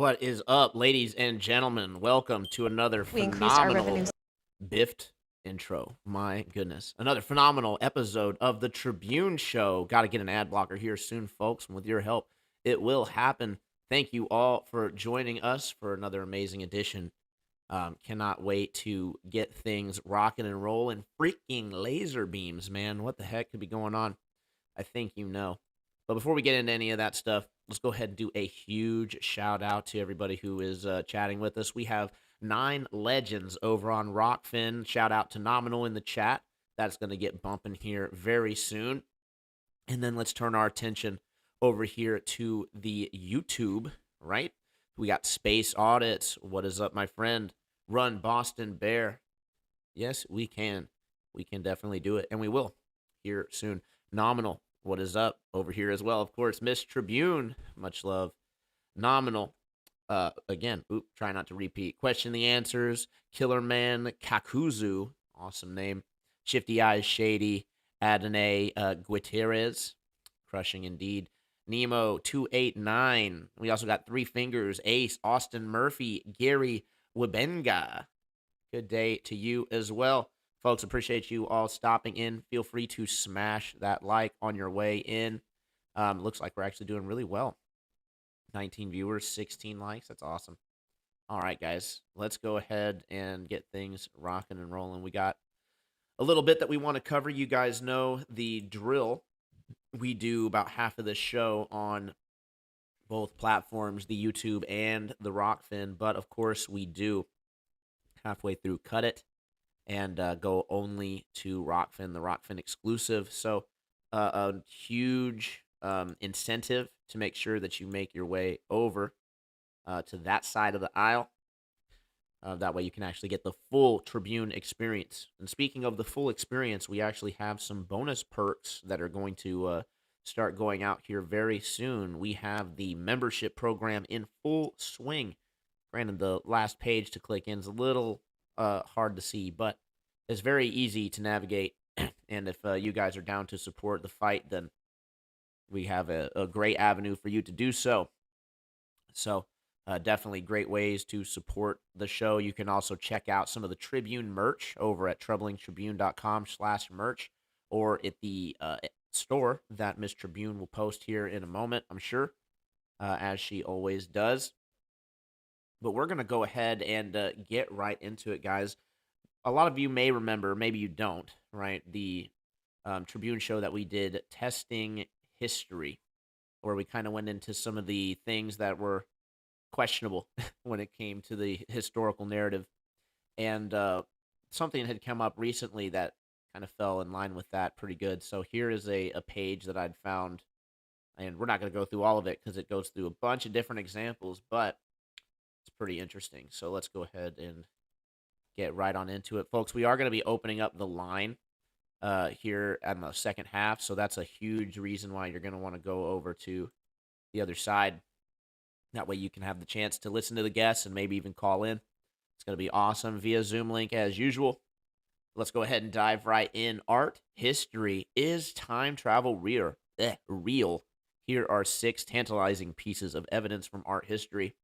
What is up, ladies and gentlemen? Welcome to another We increased our revenue. phenomenal biffed intro. My goodness. Another phenomenal episode of the Tribune Show. Got to get an ad blocker here soon, folks. And with your help, it will happen. Thank you all for joining us for another amazing edition. Cannot wait to get things rocking and rolling. Freaking laser beams, man. What the heck could be going on? I think you know. But before we get into any of that stuff, let's go ahead and do a huge shout out to everybody who is chatting with us. We have 9 legends over on Rockfin. Shout out to Nominal in the chat. That's going to get bumping here very soon. And then let's turn our attention over here to the YouTube, right? We got Space Audits. What is up, my friend? Run Boston Bear. Yes, we can. We can definitely do it, and we will here soon. Nominal. What is up over here as well? Of course, MrTribune. Much love. Nominal. Again, try not to repeat. Question the answers. Killer Man Kakuzu. Awesome name. Shifty Eyes Shady. Adonai Gutierrez. Crushing indeed. Nemo 289. We also got Three Fingers. Ace. Austin Murphy. Gary Wabenga. Good day to you as well. Folks, appreciate you all stopping in. Feel free to smash that like on your way in. Looks like we're actually doing really well. 19 viewers, 16 likes. That's awesome. All right, guys, let's go ahead and get things rocking and rolling. We got a little bit that we want to cover. You guys know the drill. We do about half of this show on both platforms, the YouTube and the Rockfin. But, of course, we do halfway through cut it and go only to Rockfin, the Rockfin exclusive. So a huge incentive to make sure that you make your way over to that side of the aisle. That way you can actually get the full Tribune experience. And speaking of the full experience, we actually have some bonus perks that are going to start going out here very soon. We have the membership program in full swing. Granted, the last page to click in is a little hard to see, but it's very easy to navigate. And if you guys are down to support the fight, then we have a great avenue for you to do so. So definitely great ways to support the show. You can also check out some of the Tribune merch over at troublingtribune.com/merch or at the store that Miss Tribune will post here in a moment, I'm sure, as she always does. But we're going to go ahead and get right into it, guys. A lot of you may remember, maybe you don't, right? The Tribune show that we did, Testing History, where we kind of went into some of the things that were questionable when it came to the historical narrative. And something had come up recently that kind of fell in line with that pretty good. So here is a page that I'd found, and we're not going to go through all of it because it goes through a bunch of different examples, but it's pretty interesting. So let's go ahead and get right on into it, folks. We are going to be opening up the line here in the second half, so that's a huge reason why you're going to want to go over to the other side. That way you can have the chance to listen to the guests and maybe even call in. It's going to be awesome via Zoom link as usual. Let's go ahead and dive right in. Art history. Is time travel real? Here are 6 tantalizing pieces of evidence from art history.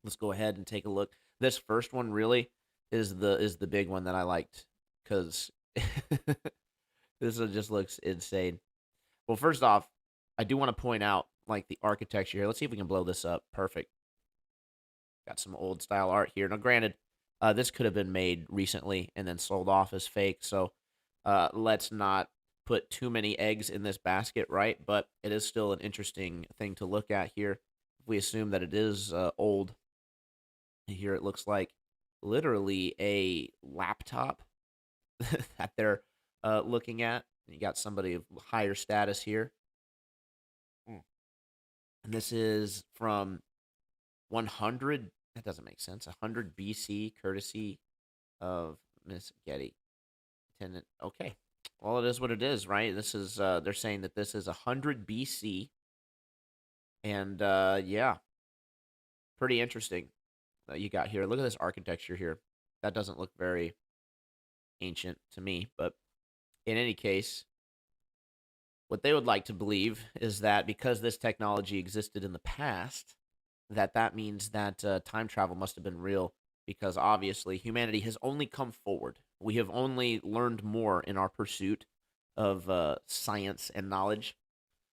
Let's go ahead and take a look. This first one really is the big one that I liked because this one just looks insane. Well, first off, I do want to point out like the architecture here. Let's see if we can blow this up. Perfect. Got some old style art here. Now, granted, this could have been made recently and then sold off as fake. So let's not put too many eggs in this basket, right? But it is still an interesting thing to look at here. If we assume that it is old, here it looks like literally a laptop that they're looking at. You got somebody of higher status here. And this is from 100, that doesn't make sense, 100 BC, courtesy of Miss Getty. Okay, well, it is what it is, right? This is, they're saying that this is 100 BC. And, yeah, pretty interesting. You got here. Look at this architecture here. That doesn't look very ancient to me, but in any case, what they would like to believe is that because this technology existed in the past, that means that time travel must have been real because obviously humanity has only come forward. We have only learned more in our pursuit of science and knowledge.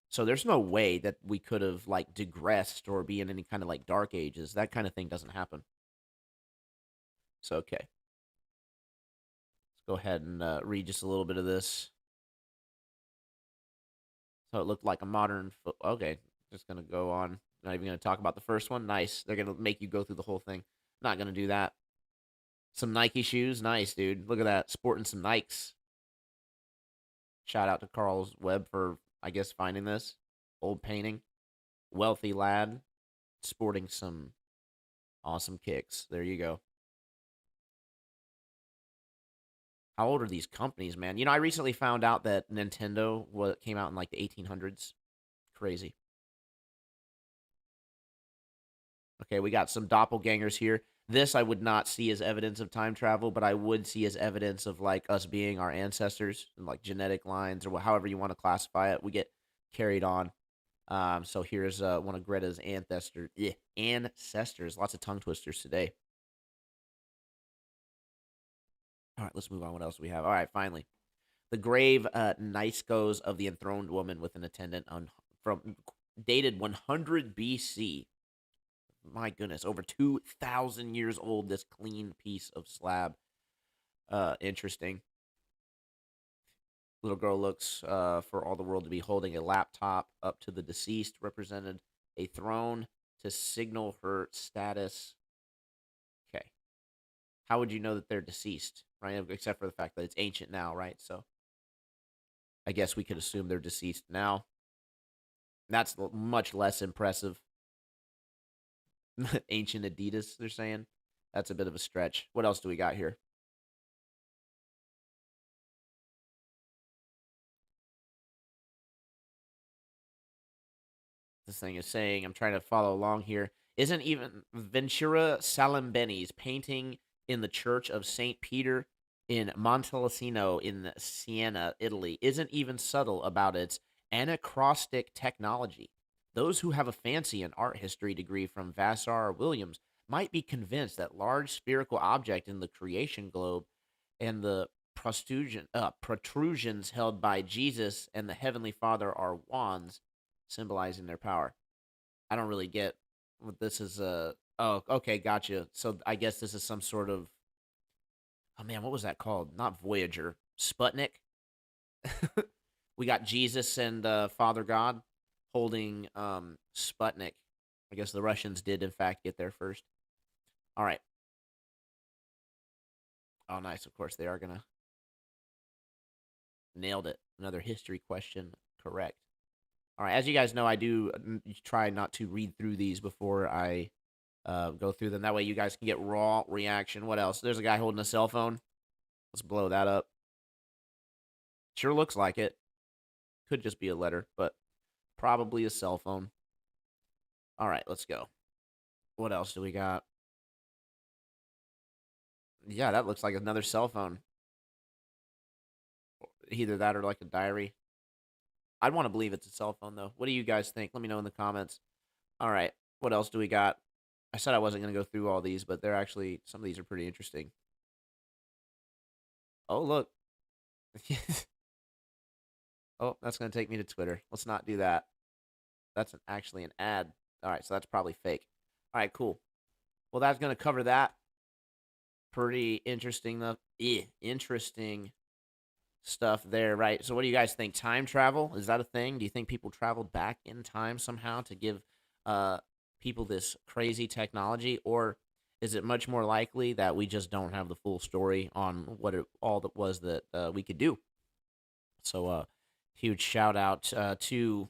So there's no way that we could have like digressed or be in any kind of like dark ages. That kind of thing doesn't happen. So okay, let's go ahead and read just a little bit of this. So it looked like a modern. Okay, just gonna go on. Not even gonna talk about the first one. Nice. They're gonna make you go through the whole thing. Not gonna do that. Some Nike shoes. Nice, dude. Look at that. Sporting some Nikes. Shout out to Carl's Web for, I guess, finding this. Old painting. Wealthy lad. Sporting some awesome kicks. There you go. How old are these companies, man? You know, I recently found out that Nintendo came out in like the 1800s. Crazy. Okay, we got some doppelgangers here. This I would not see as evidence of time travel, but I would see as evidence of like us being our ancestors and like genetic lines or however you want to classify it. We get carried on. So here's one of Greta's ancestors. Lots of tongue twisters today. All right, let's move on. What else do we have? All right, finally, the grave Niskos of the enthroned woman with an attendant on from dated 100 BC. My goodness, over 2,000 years old. This clean piece of slab. Interesting. Little girl looks for all the world to be holding a laptop up to the deceased, represented a throne to signal her status. Okay. How would you know that they're deceased, right? Except for the fact that it's ancient now, right? So I guess we could assume they're deceased now. That's much less impressive. Ancient Adidas, they're saying. That's a bit of a stretch. What else do we got here? This thing is saying, I'm trying to follow along here. Isn't even Ventura Salimbeni's painting in the Church of St. Peter in Montalcino in Siena, Italy, isn't even subtle about its anacrostic technology. Those who have a fancy and art history degree from Vassar or Williams might be convinced that large spherical object in the creation globe and the protrusions held by Jesus and the Heavenly Father are wands symbolizing their power. I don't really get what this is. Oh, okay, gotcha. So I guess this is some sort of. Oh man, what was that called? Not Voyager, Sputnik. We got Jesus and Father God holding Sputnik. I guess the Russians did in fact get there first. All right. Oh, nice. Of course, they are gonna nailed it. Another history question correct. All right, as you guys know, I do try not to read through these before I go through them. That way, you guys can get raw reaction. What else? There's a guy holding a cell phone. Let's blow that up. Sure looks like it. Could just be a letter, but probably a cell phone. All right, let's go. What else do we got? Yeah, that looks like another cell phone. Either that or like a diary. I'd want to believe it's a cell phone, though. What do you guys think? Let me know in the comments. All right, what else do we got? I said I wasn't going to go through all these, but they're actually, some of these are pretty interesting. Oh, look. Oh, that's going to take me to Twitter. Let's not do that. That's actually an ad. All right, so that's probably fake. All right, cool. Well, that's going to cover that. Pretty interesting, though. Interesting stuff there, right? So, what do you guys think? Time travel, is that a thing? Do you think people traveled back in time somehow to give uh, people this crazy technology, or is it much more likely that we just don't have the full story on what it all that was that we could do? So, huge shout out to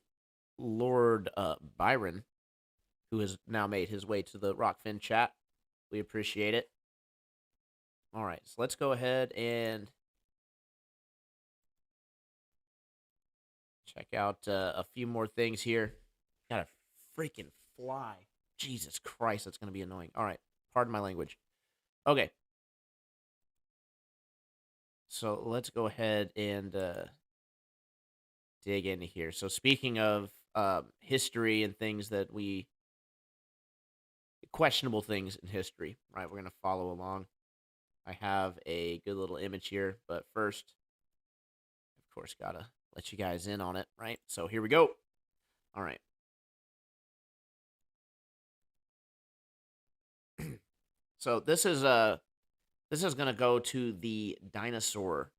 Lord Byron, who has now made his way to the Rockfin chat. We appreciate it. All right, so let's go ahead and check out a few more things here. Got a freaking fly. Jesus Christ, that's going to be annoying. All right, pardon my language. Okay. So let's go ahead and dig into here. So speaking of history and things that we questionable things in history, right? We're going to follow along. I have a good little image here, but first, of course, got to let you guys in on it, right? So here we go. All right. So this is going to go to the dinosaur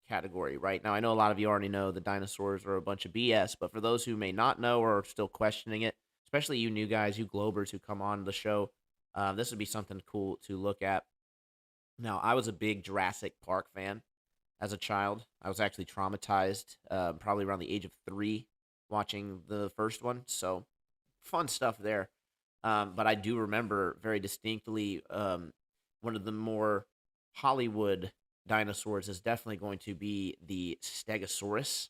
category, right? Now I know a lot of you already know the dinosaurs are a bunch of BS, but for those who may not know or are still questioning it, especially you new guys, you Globers who come on the show, this would be something cool to look at. Now, I was a big Jurassic Park fan as a child. I was actually traumatized, probably around the age of 3, watching the first one. So, fun stuff there. But I do remember very distinctly one of the more Hollywood dinosaurs is definitely going to be the Stegosaurus.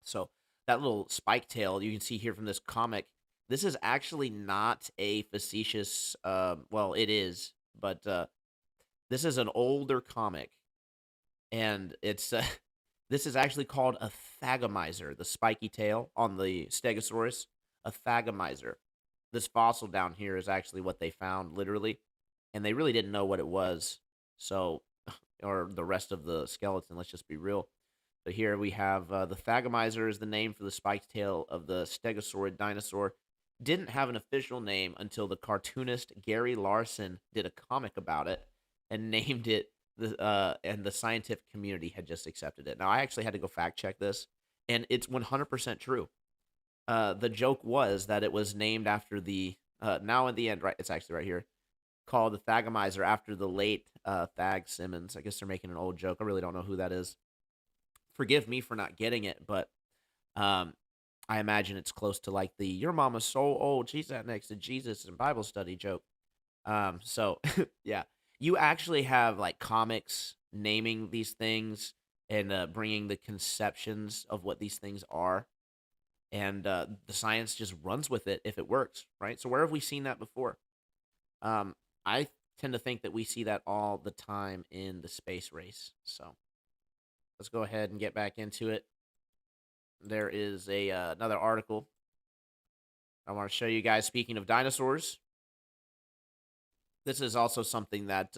So, that little spike tail you can see here from this comic, this is actually not a facetious, well, it is, but this is an older comic, and it's this is actually called a thagomizer, the spiky tail on the Stegosaurus, a thagomizer. This fossil down here is actually what they found, literally, and they really didn't know what it was. So, or the rest of the skeleton. Let's just be real. So here we have the thagomizer is the name for the spiked tail of the Stegosaurid dinosaur. Didn't have an official name until the cartoonist Gary Larson did a comic about it and named it and the scientific community had just accepted it. Now I actually had to go fact check this, and it's 100% true. The joke was that it was named after the now in the end, right? It's actually right here, called the Thagomizer after the late Thag Simmons. I guess they're making an old joke. I really don't know who that is. Forgive me for not getting it, but I imagine it's close to like the "Your mama's so old, she sat next to Jesus" in Bible study joke. So yeah, you actually have like comics naming these things and bringing the conceptions of what these things are, and the science just runs with it if it works, right? So where have we seen that before? I tend to think that we see that all the time in the space race. So let's go ahead and get back into it. There is a another article I want to show you guys. Speaking of dinosaurs, this is also something that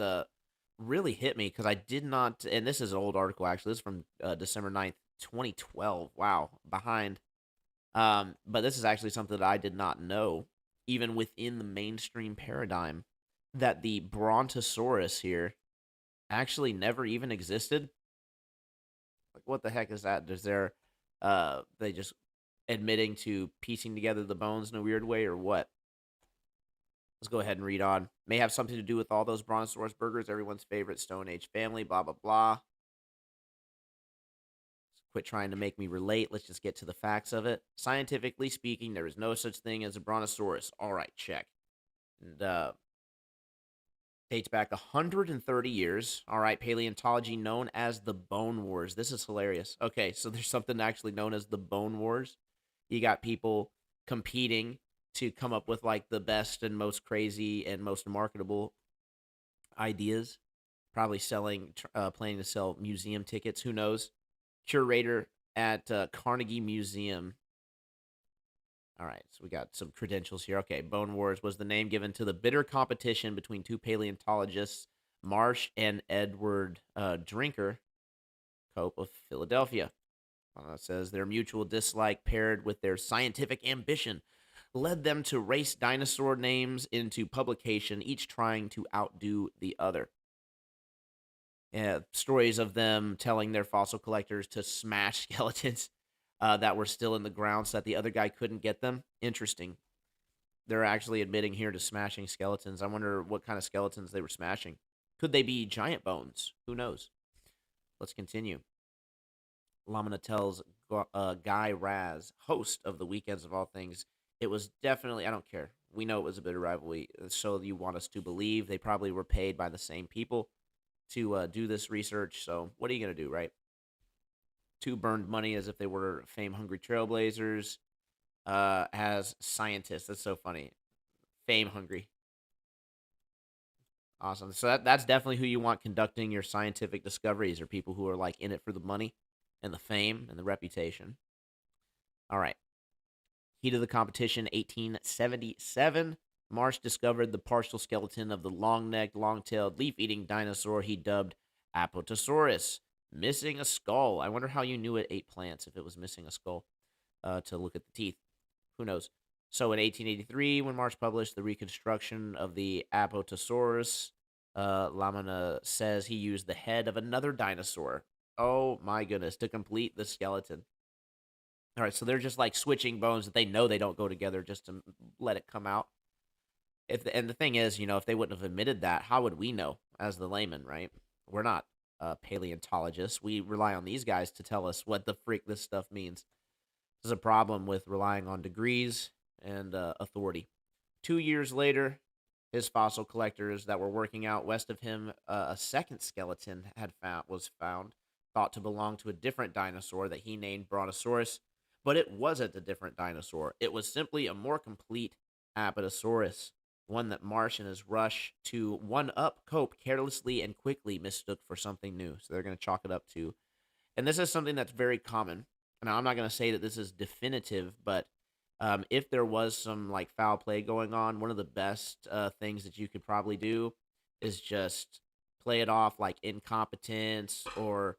really hit me because I did not, and this is an old article actually. This is from December 9th, 2012. Wow, behind. But this is actually something that I did not know, even within the mainstream paradigm, that the Brontosaurus here actually never even existed. Like, what the heck is that? Is there, they just admitting to piecing together the bones in a weird way, or what? Let's go ahead and read on. May have something to do with all those Brontosaurus burgers, everyone's favorite Stone Age family, blah, blah, blah. Quit trying to make me relate. Let's just get to the facts of it. Scientifically speaking, there is no such thing as a Brontosaurus. All right, check. And dates back 130 years. All right, paleontology known as the Bone Wars. This is hilarious. Okay, so there's something actually known as the Bone Wars. You got people competing to come up with like the best and most crazy and most marketable ideas. Probably planning to sell museum tickets. Who knows? Curator at Carnegie Museum. All right, so we got some credentials here. Okay, Bone Wars was the name given to the bitter competition between two paleontologists, Marsh and Edward Drinker Cope of Philadelphia. It says their mutual dislike paired with their scientific ambition led them to race dinosaur names into publication, each trying to outdo the other. Stories of them telling their fossil collectors to smash skeletons that were still in the ground so that the other guy couldn't get them. Interesting. They're actually admitting here to smashing skeletons. I wonder what kind of skeletons they were smashing. Could they be giant bones? Who knows? Let's continue. Lamina tells Guy Raz, host of the Weekends of All Things, it was definitely, I don't care. We know it was a bitter rivalry. So you want us to believe they probably were paid by the same people to do this research. So what are you going to do, right? Two burned money as if they were fame-hungry trailblazers as scientists. That's so funny. Fame-hungry. Awesome. So that's definitely who you want conducting your scientific discoveries, or people who are like in it for the money and the fame and the reputation. All right. Heat of the competition, 1877. Marsh discovered the partial skeleton of the long-necked, long-tailed, leaf-eating dinosaur he dubbed Apatosaurus, missing a skull. I wonder how you knew it ate plants if it was missing a skull to look at the teeth. Who knows? So in 1883, when Marsh published the reconstruction of the Apatosaurus, Lamina says he used the head of another dinosaur. Oh my goodness, to complete the skeleton. All right, so they're just like switching bones that they know they don't go together just to let it come out. And the thing is, if they wouldn't have admitted that, how would we know as the layman, right? We're not paleontologists. We rely on these guys to tell us what the freak this stuff means. There's a problem with relying on degrees and authority. 2 years later, his fossil collectors that were working out west of him, a second skeleton was found, thought to belong to a different dinosaur that he named Brontosaurus, but it wasn't a different dinosaur. It was simply a more complete Apatosaurus, one that Marsh in his rush to one-up Cope carelessly and quickly mistook for something new. So they're going to chalk it up to. And this is something that's very common. Now, I'm not going to say that this is definitive, but if there was some like foul play going on, one of the best things that you could probably do is just play it off like incompetence or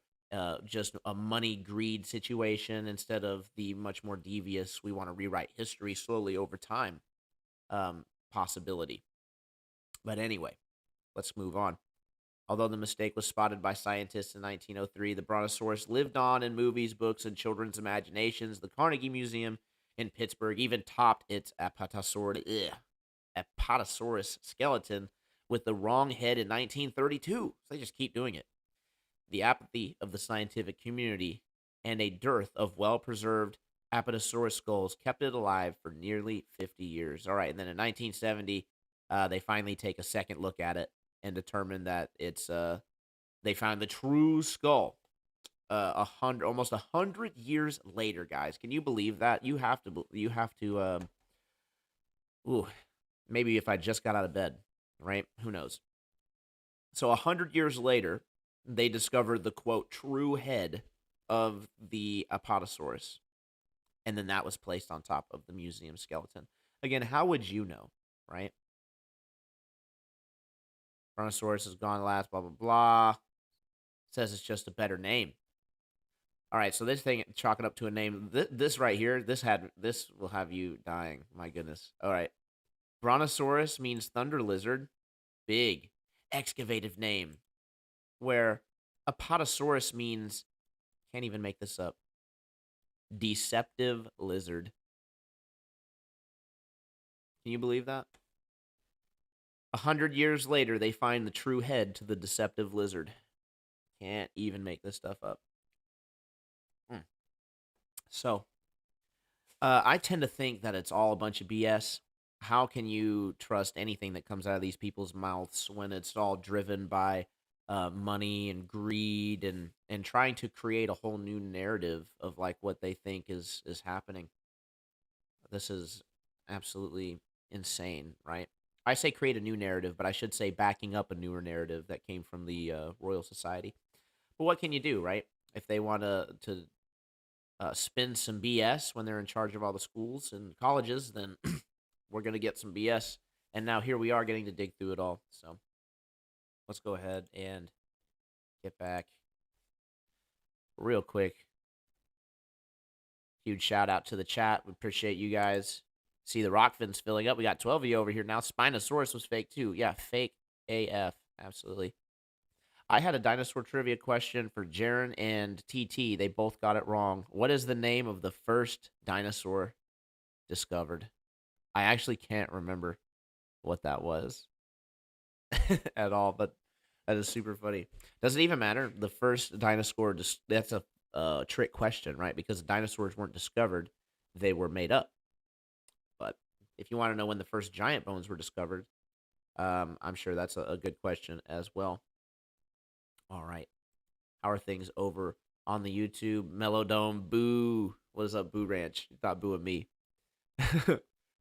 just a money greed situation instead of the much more devious, we want to rewrite history slowly over time possibility. But anyway, let's move on. Although the mistake was spotted by scientists in 1903, the Brontosaurus lived on in movies, books, and children's imaginations. The Carnegie Museum in Pittsburgh even topped its Apatosaurus skeleton with the wrong head in 1932. So they just keep doing it. The apathy of the scientific community and a dearth of well-preserved Apatosaurus skulls kept it alive for nearly 50 years. All right, and then in 1970, they finally take a second look at it and determine that they found the true skull. Almost 100 years later, guys. Can you believe that? You have to. Ooh, maybe if I just got out of bed, right? Who knows? So 100 years later, they discovered the quote true head of the Apatosaurus, and then that was placed on top of the museum skeleton. Again, how would you know, right? Brontosaurus is gone last, blah, blah, blah. Says it's just a better name. All right, so this thing, chalk it up to a name. This right here, this will have you dying. My goodness. All right. Brontosaurus means thunder lizard. Big, excavative name. Where Apatosaurus means, can't even make this up, deceptive lizard. Can you believe that? 100 years later, they find the true head to the deceptive lizard. Can't even make this stuff up. So, I tend to think that it's all a bunch of BS. How can you trust anything that comes out of these people's mouths when it's all driven by money and greed and trying to create a whole new narrative of like what they think is happening? This is absolutely insane, right? I say create a new narrative, but I should say backing up a newer narrative that came from the Royal Society. But what can you do, right? If they want to spin some BS when they're in charge of all the schools and colleges, then we're going to get some BS. And now here we are getting to dig through it all. So let's go ahead and get back real quick. Huge shout out to the chat. We appreciate you guys. See the Rockfins filling up. We got 12 of you over here now. Spinosaurus was fake too. Yeah, fake AF. Absolutely. I had a dinosaur trivia question for Jaren and TT. They both got it wrong. What is the name of the first dinosaur discovered? I actually can't remember what that was at all, but that is super funny. Does it even matter? The first dinosaur, that's a trick question, right? Because the dinosaurs weren't discovered, they were made up. But if you want to know when the first giant bones were discovered, I'm sure that's a good question as well. All right. How are things over on the YouTube? Melodome, boo. What is up, Boo Ranch? You thought boo at me.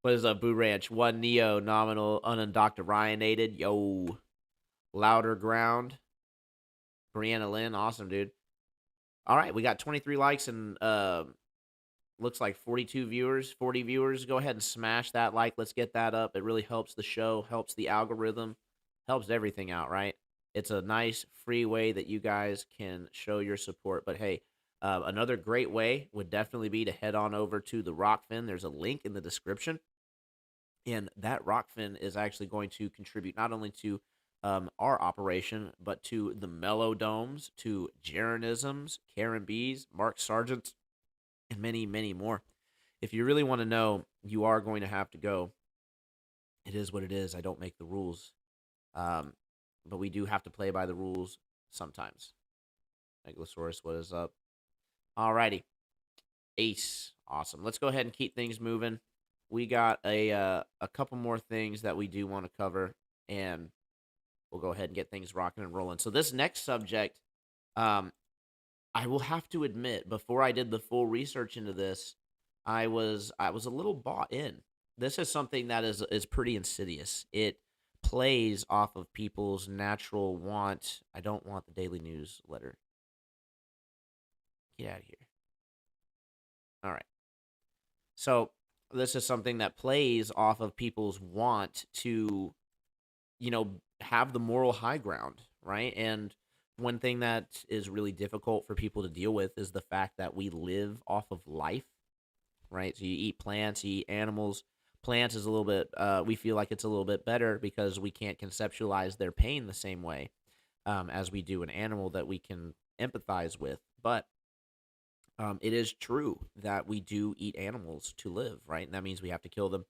What is up, Boo Ranch? One Neo, nominal, unindoctrinated. Yo. Louder Ground. Brianna Lynn, awesome, dude. All right, we got 23 likes and looks like 42 viewers, 40 viewers. Go ahead and smash that like. Let's get that up. It really helps the show, helps the algorithm, helps everything out, right? It's a nice free way that you guys can show your support. But hey, another great way would definitely be to head on over to the Rockfin. There's a link in the description, and that Rockfin is actually going to contribute not only to our operation, but to the Mellow Domes, to Jaronisms, Karen B's, Mark Sargent's, and many, many more. If you really want to know, you are going to have to go. It is what it is. I don't make the rules. Um, but we do have to play by the rules sometimes. Megalosaurus, what is up? Alrighty. Ace. Awesome. Let's go ahead and keep things moving. We got a couple more things that we do want to cover, and we'll go ahead and get things rocking and rolling. So this next subject, um, I will have to admit, before I did the full research into this, I was a little bought in. This is something that is pretty insidious. It plays off of people's natural want. I don't want the daily newsletter. Get out of here. All right. So this is something that plays off of people's want to, have the moral high ground, right? And one thing that is really difficult for people to deal with is the fact that we live off of life, right? So you eat plants, you eat animals. Plants is a little bit, we feel like it's a little bit better because we can't conceptualize their pain the same way as we do an animal that we can empathize with. But it is true that we do eat animals to live, right? And that means we have to kill them.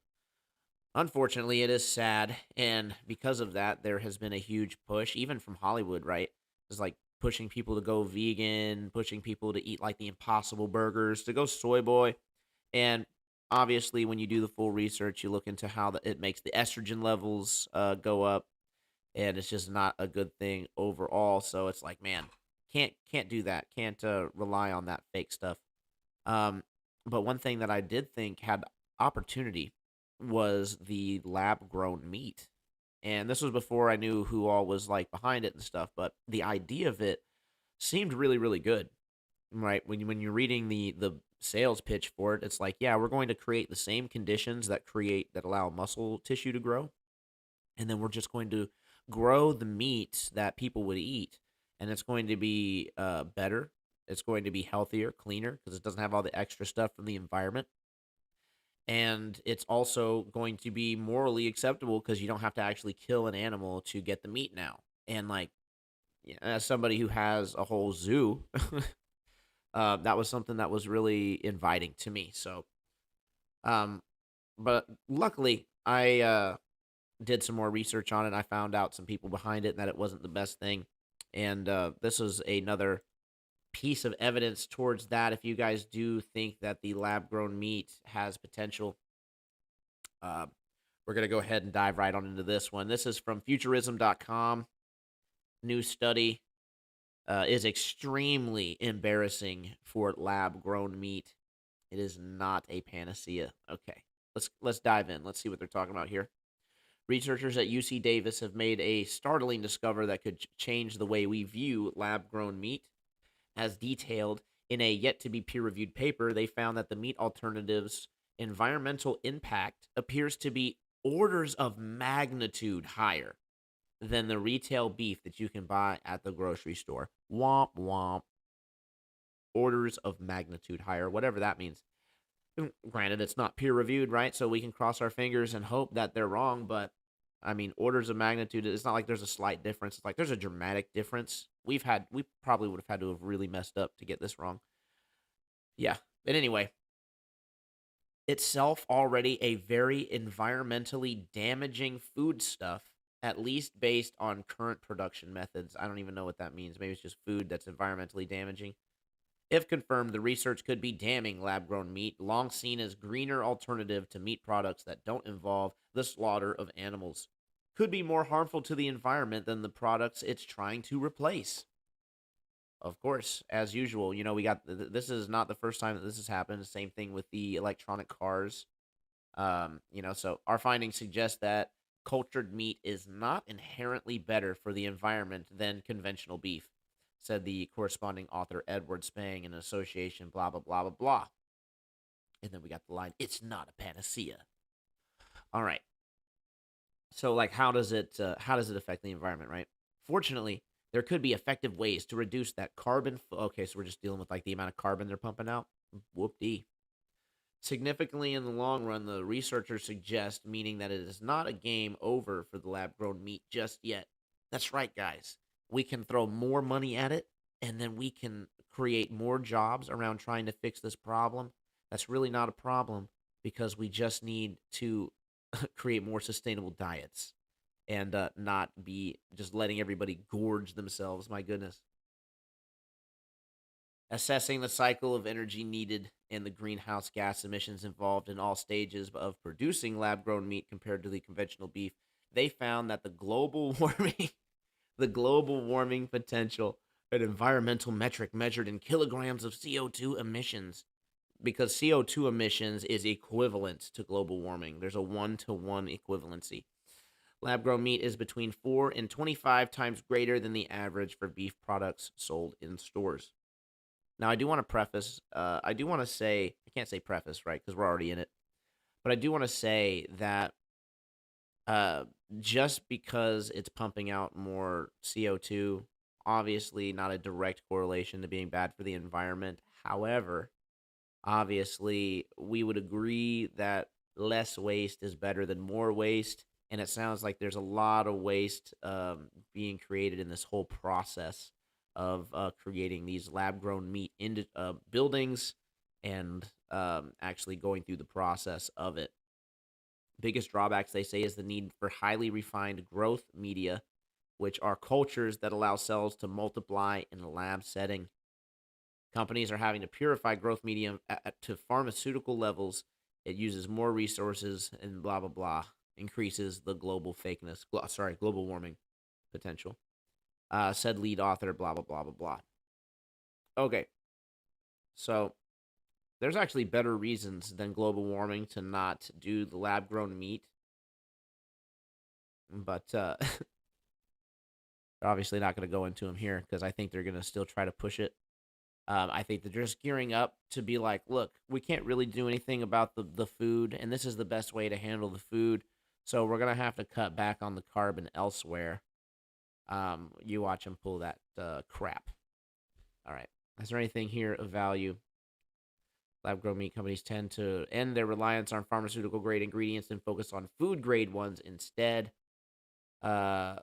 Unfortunately, it is sad, and because of that, there has been a huge push, even from Hollywood, right? It's like pushing people to go vegan, pushing people to eat like the Impossible burgers, to go soy boy, and obviously, when you do the full research, you look into how it makes the estrogen levels go up, and it's just not a good thing overall. So it's like, man, can't do that. Can't rely on that fake stuff. Um, but one thing that I did think had opportunity was the lab grown meat. And this was before I knew who all was like behind it and stuff, but the idea of it seemed really, really good. Right. When you're reading the sales pitch for it, it's like, yeah, we're going to create the same conditions that allow muscle tissue to grow, and then we're just going to grow the meat that people would eat, and it's going to be better. It's going to be healthier, cleaner because it doesn't have all the extra stuff from the environment, and it's also going to be morally acceptable because you don't have to actually kill an animal to get the meat now. And like, yeah, as somebody who has a whole zoo, that was something that was really inviting to me. So, um, but luckily, I did some more research on it. I found out some people behind it and that it wasn't the best thing. And this is another piece of evidence towards that. If you guys do think that the lab grown meat has potential, uh, we're going to go ahead and dive right on into this one. This is from futurism.com. New study is extremely embarrassing for lab grown meat. It is not a panacea. Okay, let's dive in. Let's see what they're talking about here. Researchers at UC Davis have made a startling discovery that could change the way we view lab grown meat. As detailed in a yet to be peer reviewed paper, they found that the meat alternative's environmental impact appears to be orders of magnitude higher than the retail beef that you can buy at the grocery store. Womp womp. Orders of magnitude higher, whatever that means. Granted, it's not peer reviewed, right? So we can cross our fingers and hope that they're wrong, but I mean, orders of magnitude, it's not like there's a slight difference. It's like there's a dramatic difference. We probably would have had to have really messed up to get this wrong. Yeah. But anyway, itself already a very environmentally damaging foodstuff, at least based on current production methods. I don't even know what that means. Maybe it's just food that's environmentally damaging. If confirmed, the research could be damning lab grown meat, long seen as greener alternative to meat products that don't involve the slaughter of animals. Could be more harmful to the environment than the products it's trying to replace. Of course, as usual, we got this is not the first time that this has happened. Same thing with the electronic cars. So our findings suggest that cultured meat is not inherently better for the environment than conventional beef, said the corresponding author Edward Spang in association, blah, blah, blah, blah, blah. And then we got the line, it's not a panacea. All right. So like how does it affect the environment, right? Fortunately, there could be effective ways to reduce that carbon. Okay, so we're just dealing with like the amount of carbon they're pumping out. Whoop dee. Significantly in the long run, the researchers suggest, meaning that it is not a game over for the lab grown meat just yet. That's right, guys. We can throw more money at it, and then we can create more jobs around trying to fix this problem. That's really not a problem because we just need to create more sustainable diets and not be just letting everybody gorge themselves. My goodness. Assessing the cycle of energy needed and the greenhouse gas emissions involved in all stages of producing lab grown meat compared to the conventional beef, they found that the global warming potential, an environmental metric measured in kilograms of CO2 emissions, because CO2 emissions is equivalent to global warming. There's a 1-to-1 equivalency. Lab grown meat is between 4 and 25 times greater than the average for beef products sold in stores. Now, I do want to preface, I do want to say, I can't say preface, right? Because we're already in it. But I do want to say that uh, just because it's pumping out more CO2, obviously not a direct correlation to being bad for the environment. However, obviously, we would agree that less waste is better than more waste. And it sounds like there's a lot of waste being created in this whole process of creating these lab grown meat into buildings and actually going through the process of it. Biggest drawbacks, they say, is the need for highly refined growth media, which are cultures that allow cells to multiply in a lab setting. Companies are having to purify growth medium to pharmaceutical levels. It uses more resources and blah blah blah. Increases the global warming potential. Said lead author. Blah blah blah blah blah. Okay, so there's actually better reasons than global warming to not do the lab grown meat, but they're obviously not going to go into them here because I think they're going to still try to push it. I think that they're just gearing up to be like, look, we can't really do anything about the food, and this is the best way to handle the food. So we're going to have to cut back on the carbon elsewhere. You watch them pull that crap. All right. Is there anything here of value? Lab grown meat companies tend to end their reliance on pharmaceutical grade ingredients and focus on food grade ones instead. Uh,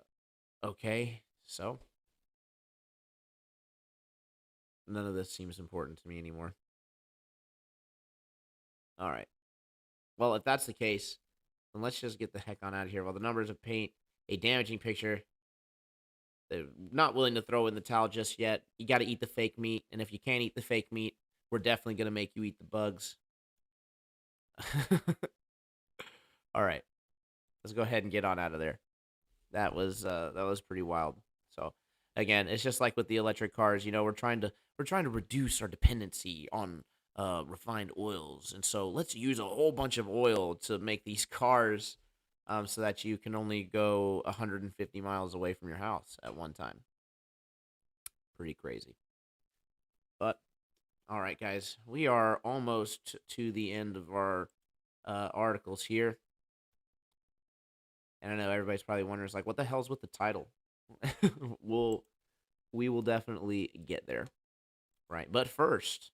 okay. So none of this seems important to me anymore. All right. Well, if that's the case, then let's just get the heck on out of here. While the numbers of paint a damaging picture, they're not willing to throw in the towel just yet. You got to eat the fake meat, and if you can't eat the fake meat, we're definitely going to make you eat the bugs. All right. Let's go ahead and get on out of there. That was pretty wild. So again, it's just like with the electric cars, we're trying to reduce our dependency on refined oils, and so let's use a whole bunch of oil to make these cars, so that you can only go 150 miles away from your house at one time. Pretty crazy. But all right, guys, we are almost to the end of our articles here, and I know everybody's probably wondering, like, what the hell's with the title? we'll we will definitely get there, right? But first,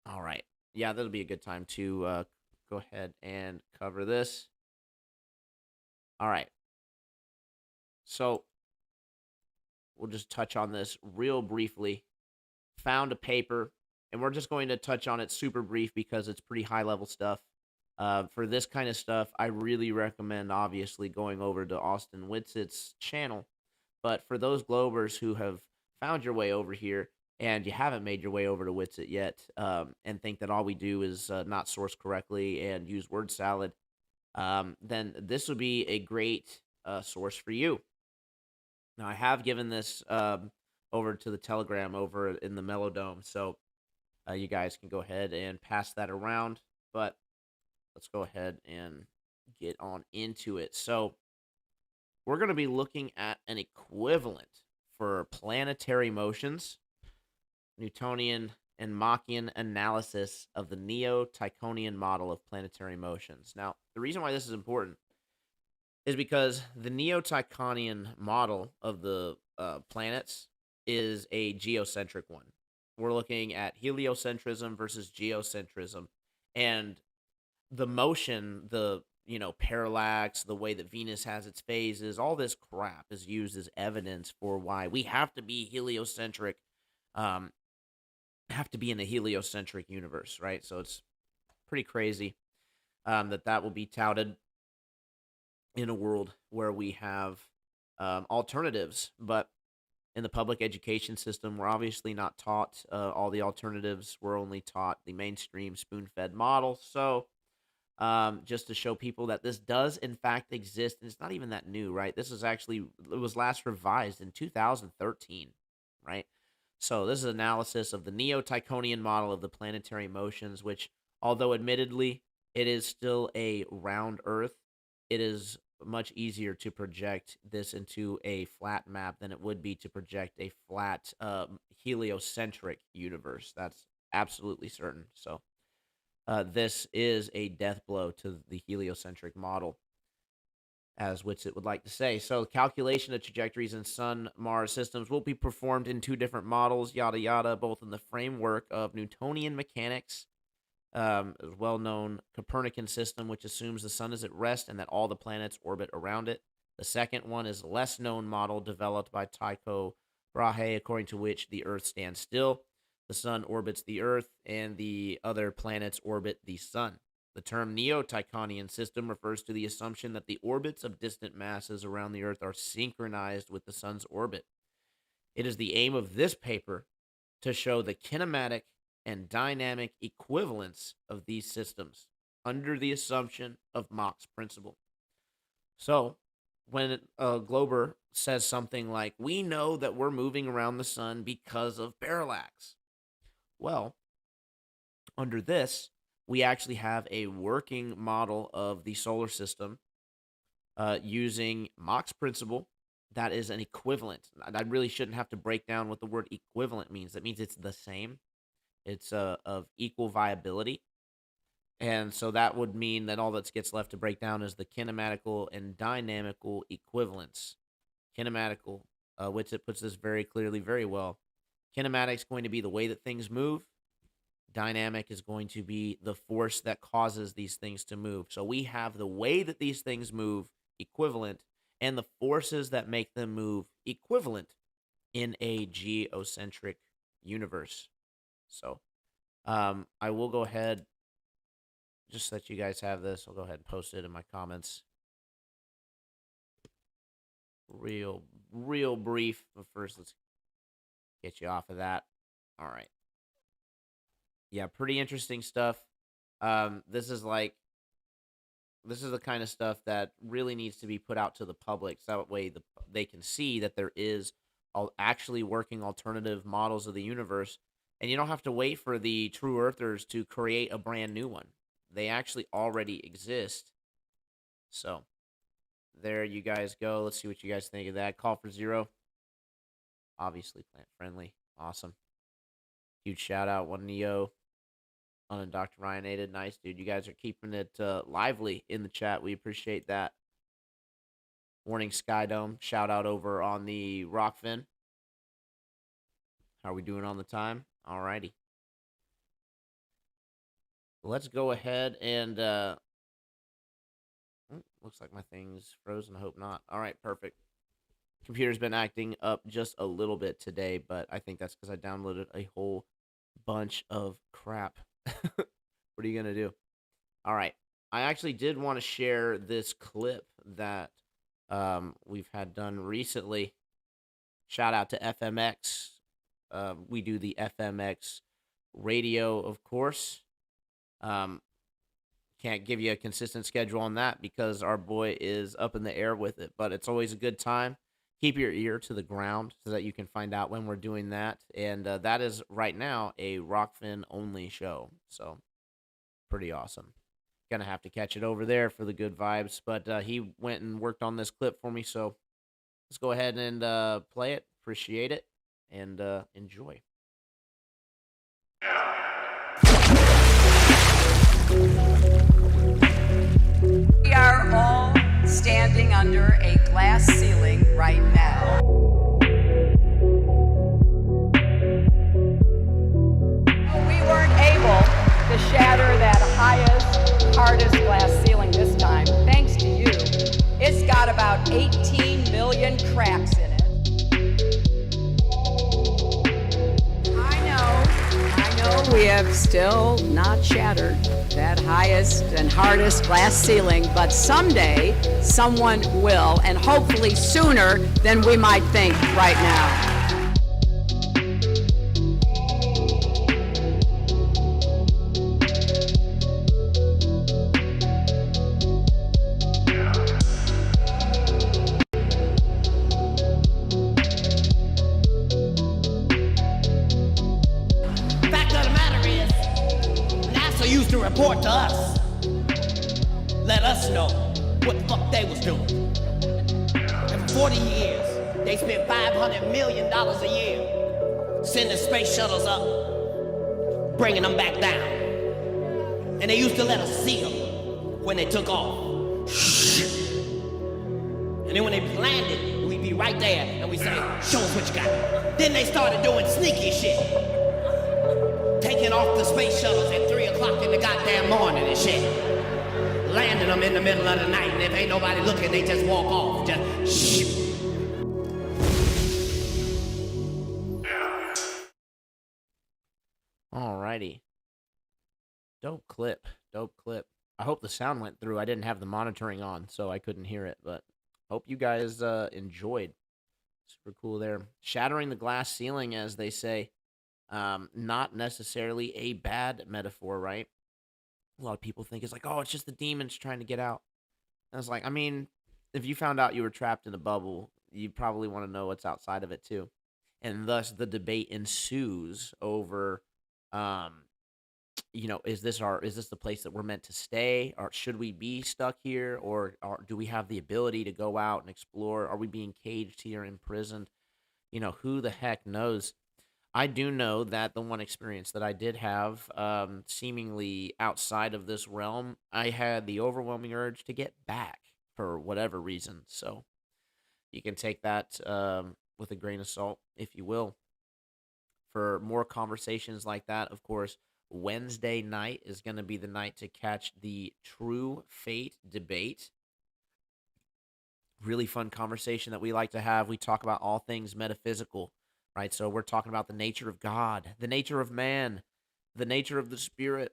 all right, yeah, that'll be a good time to go ahead and cover this. All right, so we'll just touch on this real briefly. Found a paper, and we're just going to touch on it super brief because it's pretty high level stuff. For this kind of stuff, I really recommend obviously going over to Austin Witzett's channel. But for those Globers who have found your way over here and you haven't made your way over to Witsit yet, and think that all we do is not source correctly and use word salad, then this would be a great source for you. Now, I have given this over to the Telegram over in the Mellow Dome, so you guys can go ahead and pass that around. But let's go ahead and get on into it. So, we're going to be looking at an equivalent for planetary motions, Newtonian and Machian analysis of the Neo-Tychonian model of planetary motions. Now, the reason why this is important is because the Neo-Tychonian model of the planets is a geocentric one. We're looking at heliocentrism versus geocentrism, and the motion, the parallax, the way that Venus has its phases, all this crap is used as evidence for why we have to be heliocentric, um, have to be in a heliocentric universe, right? So it's pretty crazy that will be touted in a world where we have alternatives, but in the public education system, we're obviously not taught all the alternatives. We're only taught the mainstream spoon-fed model. So just to show people that this does in fact exist, and it's not even that new, right? This is actually, it was last revised in 2013, right? So this is analysis of the Neo-Tychonian model of the planetary motions, which, although admittedly it is still a round Earth, it is much easier to project this into a flat map than it would be to project a flat heliocentric universe. That's absolutely certain. So this is a death blow to the heliocentric model, as Witsit would like to say. So calculation of trajectories in Sun-Mars systems will be performed in two different models, yada yada, both in the framework of Newtonian mechanics, a well-known Copernican system, which assumes the sun is at rest and that all the planets orbit around it. The second one is a less-known model developed by Tycho Brahe, according to which the Earth stands still, the sun orbits the Earth, and the other planets orbit the sun. The term Neo-Tychonian system refers to the assumption that the orbits of distant masses around the Earth are synchronized with the sun's orbit. It is the aim of this paper to show the kinematic and dynamic equivalence of these systems under the assumption of Mach's principle. So, when a glober says something like, we know that we're moving around the sun because of parallax, well, under this, we actually have a working model of the solar system using Mach's principle that is an equivalent. I really shouldn't have to break down what the word equivalent means. That means it's the same. It's of equal viability. And so that would mean that all that gets left to break down is the kinematical and dynamical equivalence. Kinematical, which it puts this very clearly, very well. Kinematic is going to be the way that things move. Dynamic is going to be the force that causes these things to move. So we have the way that these things move equivalent and the forces that make them move equivalent in a geocentric universe. So I will go ahead, just so that you guys have this, I'll go ahead and post it in my comments. Real brief, but first let's get you off of that. All right. Yeah, pretty interesting stuff. This is the kind of stuff that really needs to be put out to the public, so that way they can see that there is actually working alternative models of the universe, and you don't have to wait for the true earthers to create a brand new one. They actually already exist. So there you guys go. Let's see what you guys think of that. Call for Zero, obviously plant friendly, awesome. Huge shout out, One Neo, Unindoctrinated. Nice, dude. You guys are keeping it lively in the chat. We appreciate that. Warning Skydome. Shout out over on the Rockfin. How are we doing on the time? Alrighty. Let's go ahead and looks like my thing's frozen. I hope not. All right, perfect. Computer's been acting up just a little bit today, but I think that's because I downloaded a whole bunch of crap. What are you gonna do? All right, I actually did want to share this clip that we've had done recently. Shout out to FMX. We do the FMX radio, of course. Can't give you a consistent schedule on that because our boy is up in the air with it, but it's always a good time. Keep your ear to the ground so that you can find out when we're doing that. And that is right now a Rockfin only show. So pretty awesome. Gonna have to catch it over there for the good vibes. But he went and worked on this clip for me. So let's go ahead and play it. Appreciate it, and enjoy. We are all standing under a glass ceiling right now. We weren't able to shatter that highest, hardest glass ceiling this time, thanks to you. It's got about 18 million cracks in it. I know we have still not shattered that highest and hardest glass ceiling, but someday someone will, and hopefully sooner than we might think right now. Used to report to us, let us know what the fuck they was doing. And for 40 years, they spent $500 million a year sending space shuttles up, bringing them back down. And they used to let us see them when they took off. And then when they landed, we'd be right there and we'd say, show us what you got. Then they started doing sneaky shit. Taking off the space shuttles at 3 o'clock in the goddamn morning and shit. Landing them in the middle of the night, and if ain't nobody looking, they just walk off. Just shh. Alrighty. Dope clip. Dope clip. I hope the sound went through. I didn't have the monitoring on, so I couldn't hear it, but hope you guys enjoyed. Super cool there. Shattering the glass ceiling, as they say. Not necessarily a bad metaphor, right? A lot of people think it's like, oh, it's just the demons trying to get out. And it's like, I mean, if you found out you were trapped in a bubble, you probably want to know what's outside of it too. And thus the debate ensues over, is this the place that we're meant to stay? Or should we be stuck here? Or do we have the ability to go out and explore? Are we being caged here, imprisoned? Who the heck knows? I do know that the one experience that I did have, seemingly outside of this realm, I had the overwhelming urge to get back for whatever reason. So you can take that with a grain of salt, if you will. For more conversations like that, of course, Wednesday night is going to be the night to catch the True Fate debate. Really fun conversation that we like to have. We talk about all things metaphysical. Right, so we're talking about the nature of God, the nature of man, the nature of the spirit,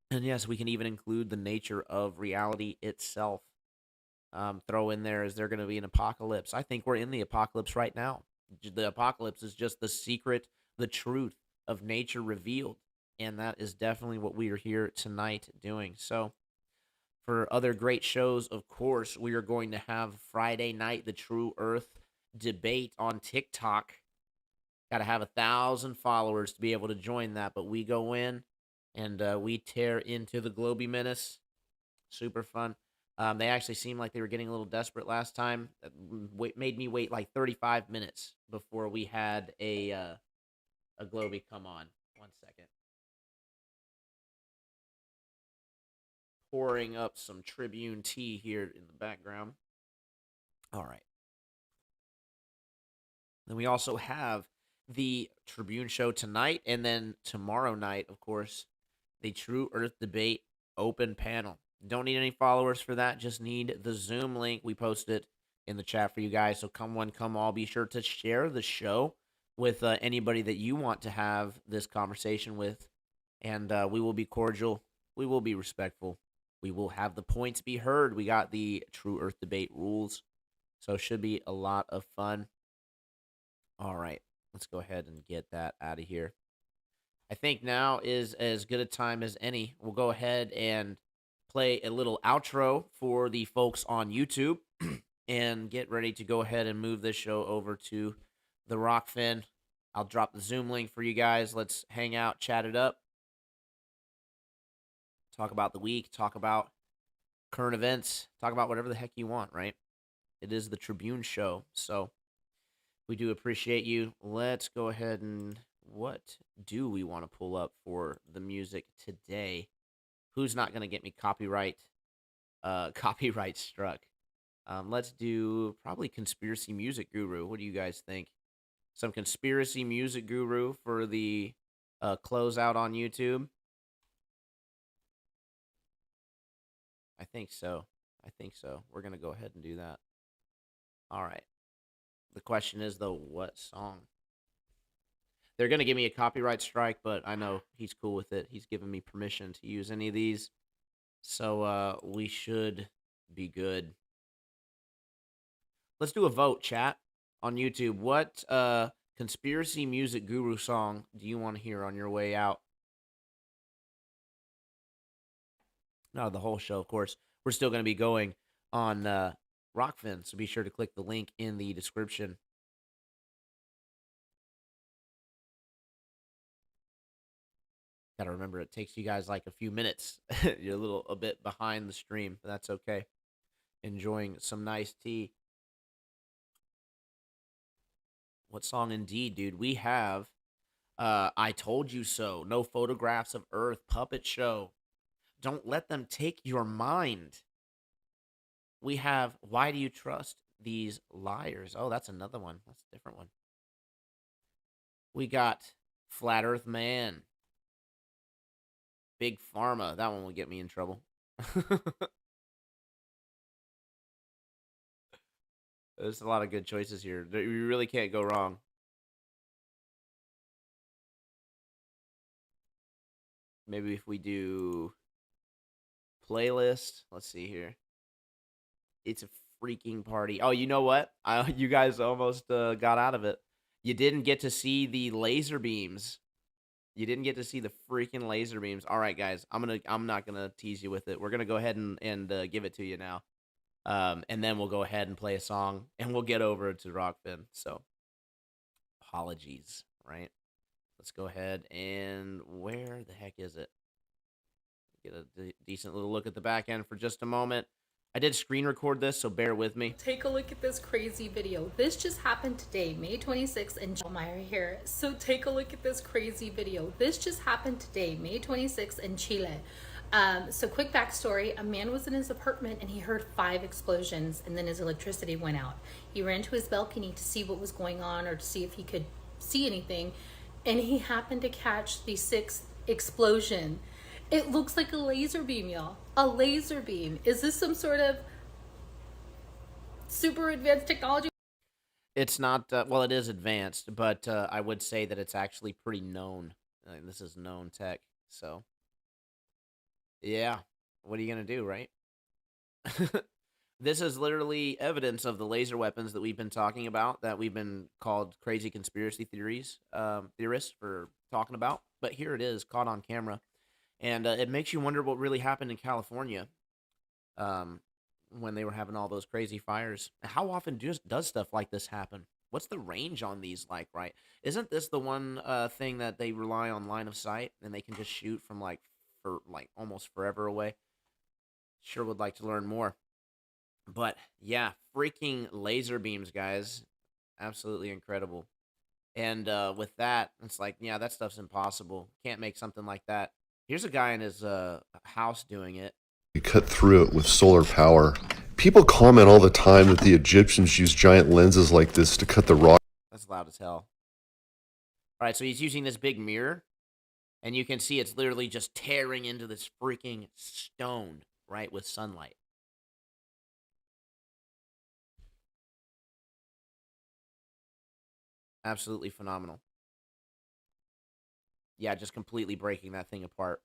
and yes, we can even include the nature of reality itself. Throw in there, is there going to be an apocalypse? I think we're in the apocalypse right now. The apocalypse is just the secret, the truth of nature revealed, and that is definitely what we are here tonight doing. So, for other great shows, of course, we are going to have Friday night, the True Earth debate on TikTok. Got to have 1,000 followers to be able to join that, but we go in and we tear into the Globy Menace. Super fun. They actually seemed like they were getting a little desperate last time. That made me wait like 35 minutes before we had a Globy come on. 1 second. Pouring up some Tribune tea here in the background. All right. Then we also have the Tribune show tonight, and then tomorrow night, of course, the True Earth debate open panel. Don't need any followers for that. Just need the Zoom link. We posted in the chat for you guys. So come one, come all. Be sure to share the show with anybody that you want to have this conversation with, and we will be cordial. We will be respectful. We will have the points be heard. We got the True Earth debate rules, so it should be a lot of fun. All right. Let's go ahead and get that out of here. I think now is as good a time as any. We'll go ahead and play a little outro for the folks on YouTube and get ready to go ahead and move this show over to the Rockfin. I'll drop the Zoom link for you guys. Let's hang out, chat it up, talk about the week, talk about current events, talk about whatever the heck you want, right? It is the Tribune show, so We do appreciate you. Let's go ahead and what do we want to pull up for the music today? Who's not going to get me copyright copyright struck? Let's do probably Conspiracy Music Guru. What do you guys think? Some Conspiracy Music Guru for the closeout on YouTube? I think so. I think so. We're going to go ahead and do that. All right. The question is, though, what song? They're going to give me a copyright strike, but I know he's cool with it. He's given me permission to use any of these. So we should be good. Let's do a vote, chat, on YouTube. What Conspiracy Music Guru song do you want to hear on your way out? Not the whole show, of course. We're still going to be going on Rockfin, so be sure to click the link in the description. Gotta remember, it takes you guys like a few minutes. You're a bit behind the stream, but that's okay. Enjoying some nice tea. What song indeed, dude? We have I Told You So, No Photographs of Earth, Puppet Show. Don't Let Them Take Your Mind. We have Why Do You Trust These Liars? Oh, that's another one. That's a different one. We got Flat Earth Man. Big Pharma. That one will get me in trouble. There's a lot of good choices here. You really can't go wrong. Maybe if we do playlist. Let's see here. It's a freaking party. Oh, you know what? You guys almost got out of it. You didn't get to see the laser beams. You didn't get to see the freaking laser beams. All right, guys. I'm not gonna tease you with it. We're gonna go ahead and give it to you now. And then we'll go ahead and play a song, and we'll get over to Rockfin. So, apologies, right? Let's go ahead and where the heck is it? Get a decent little look at the back end for just a moment. I did screen record this, so bear with me. Take a look at this crazy video. This just happened today, May 26th, in Meyer here. So take a look at this crazy video. This just happened today, May 26th, in Chile. So quick backstory, a man was in his apartment and he heard 5 explosions and then his electricity went out. He ran to his balcony to see what was going on or to see if he could see anything, and he happened to catch the 6th explosion. It looks like a laser beam, y'all. A laser beam. Is this some sort of super advanced technology? It's not, well, it is advanced, but I would say that it's actually pretty known. This is known tech, so. Yeah, what are you going to do, right? This is literally evidence of the laser weapons that we've been talking about, that we've been called crazy conspiracy theorists for talking about. But here it is, caught on camera. And it makes you wonder what really happened in California when they were having all those crazy fires. How often does stuff like this happen? What's the range on these like, right? Isn't this the one thing that they rely on line of sight, and they can just shoot from for almost forever away? Sure would like to learn more. But yeah, freaking laser beams, guys. Absolutely incredible. And with that, it's like, yeah, that stuff's impossible. Can't make something like that. Here's a guy in his house doing it. You cut through it with solar power. People comment all the time that the Egyptians used giant lenses like this to cut the rock. That's loud as hell. All right, so he's using this big mirror, and you can see it's literally just tearing into this freaking stone, right, with sunlight. Absolutely phenomenal. Yeah, just completely breaking that thing apart.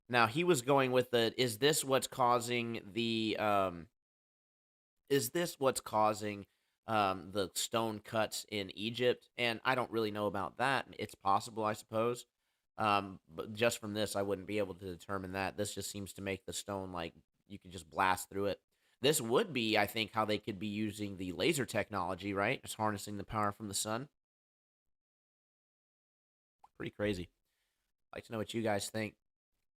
Now, he was going with the, is this what's causing the stone cuts in Egypt? And I don't really know about that. It's possible, I suppose. But just from this, I wouldn't be able to determine that. This just seems to make the stone like you could just blast through it. This would be, I think, how they could be using the laser technology, right? Just harnessing the power from the sun. Pretty crazy. I'd like to know what you guys think.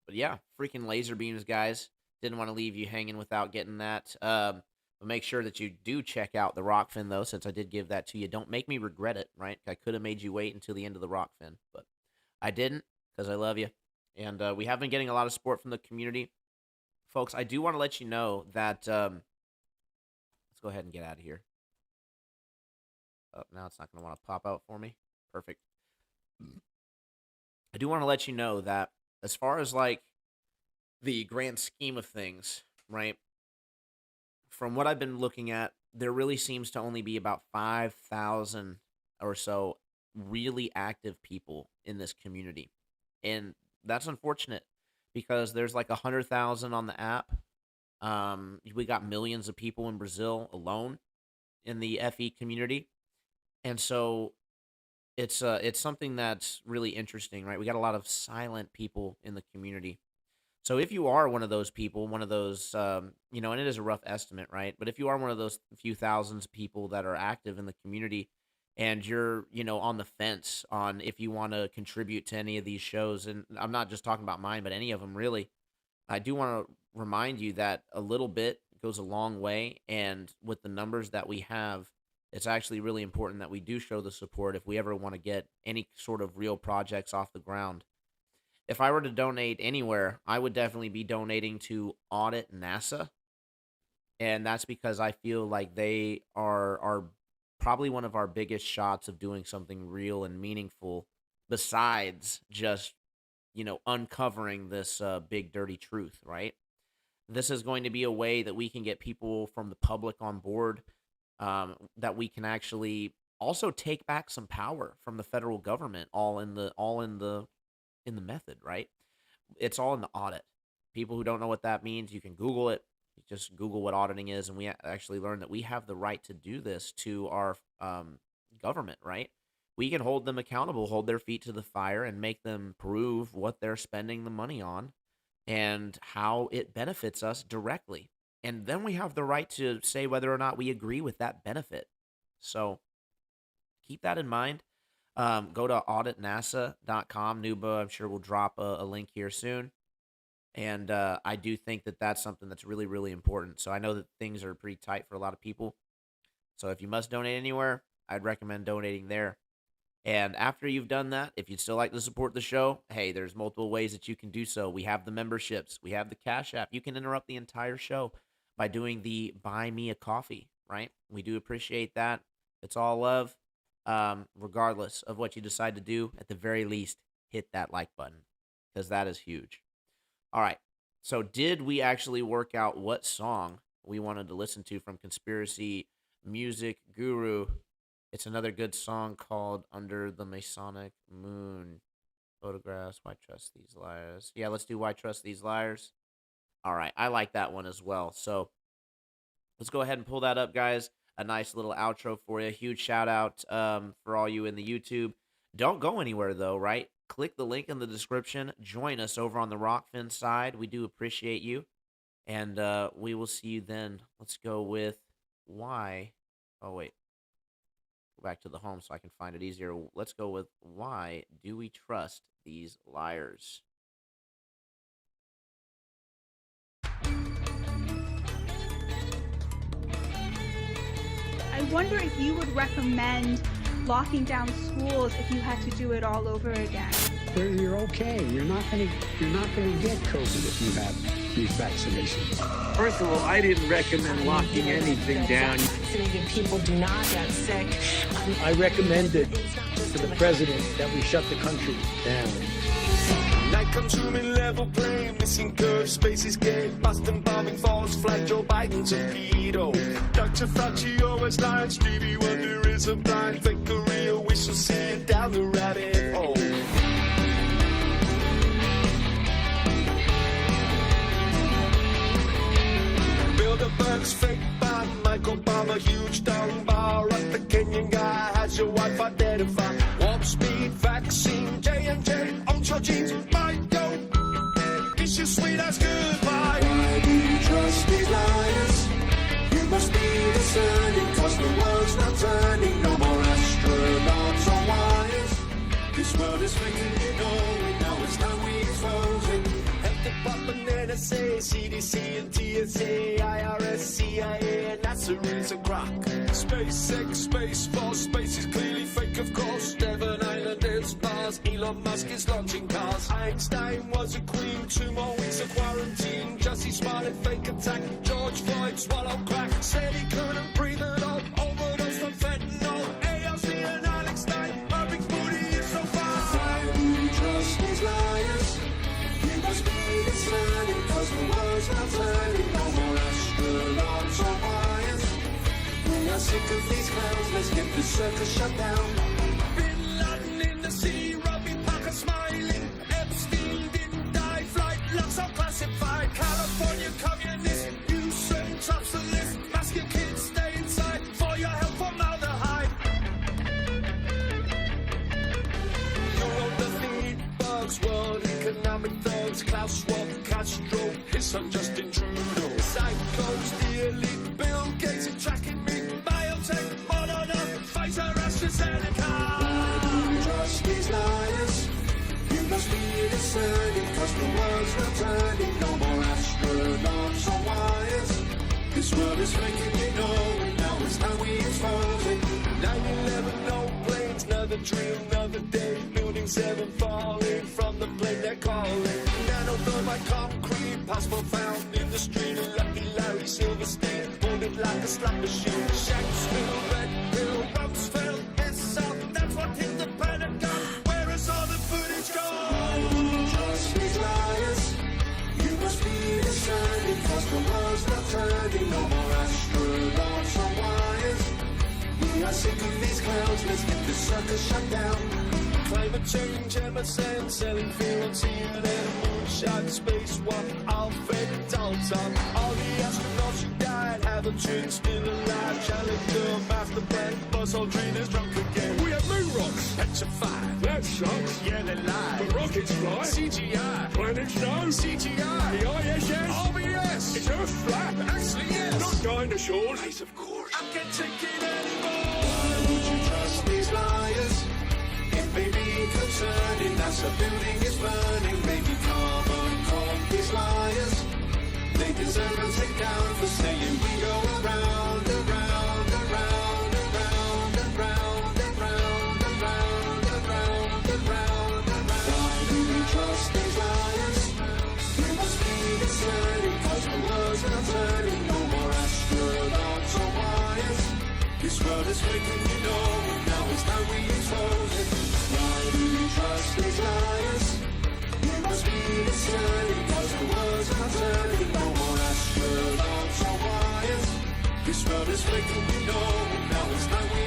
But yeah, freaking laser beams, guys. Didn't want to leave you hanging without getting that. But make sure that you do check out the Rockfin, though, since I did give that to you. Don't make me regret it, right? I could have made you wait until the end of the Rockfin, but I didn't because I love you. And we have been getting a lot of support from the community. Folks, I do want to let you know that... let's go ahead and get out of here. Oh, now it's not going to want to pop out for me. Perfect. I do want to let you know that as far as, like, the grand scheme of things, right? From what I've been looking at, there really seems to only be about 5,000 or so really active people in this community. And that's unfortunate because there's like 100,000 on the app. We got millions of people in Brazil alone in the FE community. And so it's something that's really interesting, right? We got a lot of silent people in the community. So if you are one of those people, one of those, and it is a rough estimate, right? But if you are one of those few thousands of people that are active in the community and you're, on the fence on if you want to contribute to any of these shows, and I'm not just talking about mine, but any of them really, I do want to remind you that a little bit goes a long way. And with the numbers that we have, it's actually really important that we do show the support if we ever want to get any sort of real projects off the ground. If I were to donate anywhere, I would definitely be donating to Audit NASA. And that's because I feel like they are probably one of our biggest shots of doing something real and meaningful besides just, uncovering this big dirty truth, right? This is going to be a way that we can get people from the public on board, that we can actually also take back some power from the federal government, all in the method, right? It's all in the audit. People who don't know what that means, you can Google it. You just Google what auditing is, and we actually learned that we have the right to do this to our government, right? We can hold them accountable, hold their feet to the fire, and make them prove what they're spending the money on and how it benefits us directly. And then we have the right to say whether or not we agree with that benefit. So keep that in mind. Go to auditnasa.com. Nuba, I'm sure we'll drop a link here soon. And I do think that that's something that's really, really important. So I know that things are pretty tight for a lot of people. So if you must donate anywhere, I'd recommend donating there. And after you've done that, if you'd still like to support the show, hey, there's multiple ways that you can do so. We have the memberships. We have the Cash App. You can interrupt the entire show by doing the Buy Me a Coffee, right? We do appreciate that. It's all love. Regardless of what you decide to do, at the very least, hit that like button because that is huge. All right. So did we actually work out what song we wanted to listen to from Conspiracy Music Guru? It's another good song called Under the Masonic Moon. Photographs, Why Trust These Liars? Yeah, let's do Why Trust These Liars. All right. I like that one as well. So let's go ahead and pull that up, guys. A nice little outro for you. Huge shout out for all you in the YouTube. Don't go anywhere, though, right? Click the link in the description. Join us over on the Rockfin side. We do appreciate you. And we will see you then. Let's go with Why. Oh, wait. Go back to the home so I can find it easier. Let's go with Why Do We Trust These Liars? I wonder if you would recommend locking down schools if you had to do it all over again. You're okay. You're not gonna get COVID if you have these vaccinations. First of all, I didn't recommend locking anything down. Vaccinated people do not get sick. I recommended to the president that we shut the country down. Night consuming level plane, missing curve, space escape, Boston bombing, false flag, Joe Biden torpedo. Dr. Fauci always lying, Stevie Wonder is a blind, fake career, we shall see it down the rabbit hole. Bilderberg's fake bar, Mike Obama, huge down bar, up the Kenyan guy, has your wife identified, warp speed, vaccine, J&J, ultra genes, my dope, kiss your sweet ass goodbye. Why do you trust these liars? You must be discerning, cause the world's not turning, no more astronauts on wires. This world is fleeting, we know it's time we expose it. Health department NSA CDC and TSA, IRS, CIA, and NASA is a crock. SpaceX, Space Force, space is clearly fake, of course. Devon Island is Mars, Elon Musk is launching cars. Einstein was a queen, 2 more weeks of quarantine. Jussie Smollett, fake attack. George Floyd swallowed crack. Said he couldn't breathe at all. Overdose from fentanyl. AOC and Alex Stein, my big booty is so far. Why do you trust these liars? You must be decided, cause the world's not turning. No more astronauts or wires. We are sick of these clowns, let's get the circus shut down. Bin Laden in the sea, Robbie Parker smiling. Epstein didn't die, flight logs are classified. California communists, Houston tops the list. Mask your kids, stay inside, for your health formaldehyde. Bugs, World Economic Thugs, Klaus Schwab, Castro, his son Justin Trudeau. Psychos, the elite, Bill Gates is tracking me. Biotech, Moderna, Pfizer, AstraZeneca. Why do you trust these liars? You must be decided, cause the world's not turning. No more astronauts or wires. This world is making you know, and now it's time we expose it. 9/11, no planes, another drill, another day. Building 7 falling from the plane they're calling. Nanothermite concrete, possible found in the street. Lucky Larry Silverstein, wounded like a slot machine. Shanksville, Red Hill, Rumsfeld, South, that's what hit the Pentagon. Where is all the footage gone? Why do you trust these liars? You must be decided, cause the world's not turning. No more astronauts or wires. We are sick of these clowns, let's get the circus shut down. Climate change, MSN, selling fear on CNN, moonshot, spacewalk, Alfred Dalton. All the astronauts who died have a twin still alive. Challenger, master plan, Buzz Aldrin is drunk again. We have moon rocks, petrified. That sucks. Yeah, they lie. The rockets fly. CGI. Planets no. CGI. The ISS. RBS. It's Earth flat. Actually, yes. Not dinosaurs. Yes, of course. I can't take it anymore. Why would you trust these liars? If they be concerning, NASA building is burning. Maybe call these liars. They deserve a take down for saying we go around, around, around, around, around, around, around, around, around, around. Why do we trust these liars? We must be discerning, cause the world's not turning. No more astronauts or wires. This world is making you know, now it's time we expose it. Why do you trust these liars? You must be discerning, cause the world's not turning. No more astronauts or wires. This world is making you know, now it's time we